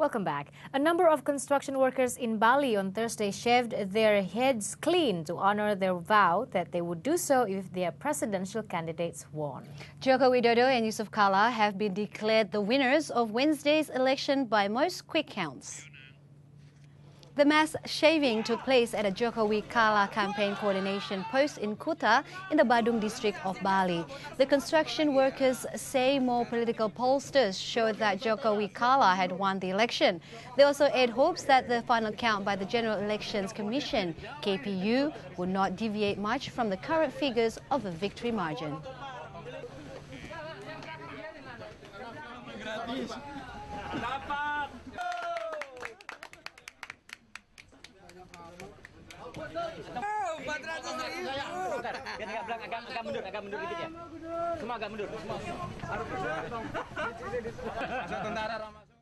Welcome back. A number of construction workers in Bali on Thursday shaved their heads clean to honor their vow that they would do so if their presidential candidates won. Jokowi Widodo and Yusuf Kala have been declared the winners of Wednesday's election by most quick counts. The mass shaving took place at a Jokowi-Kala campaign coordination post in Kuta in the Badung district of Bali. The construction workers say more political pollsters showed that Jokowi-Kala had won the election. They also aired hopes that the final count by the General Elections Commission, KPU, would not deviate much from the current figures of the victory margin. Agak mundur dikit ya. Semua agak mundur. Semua.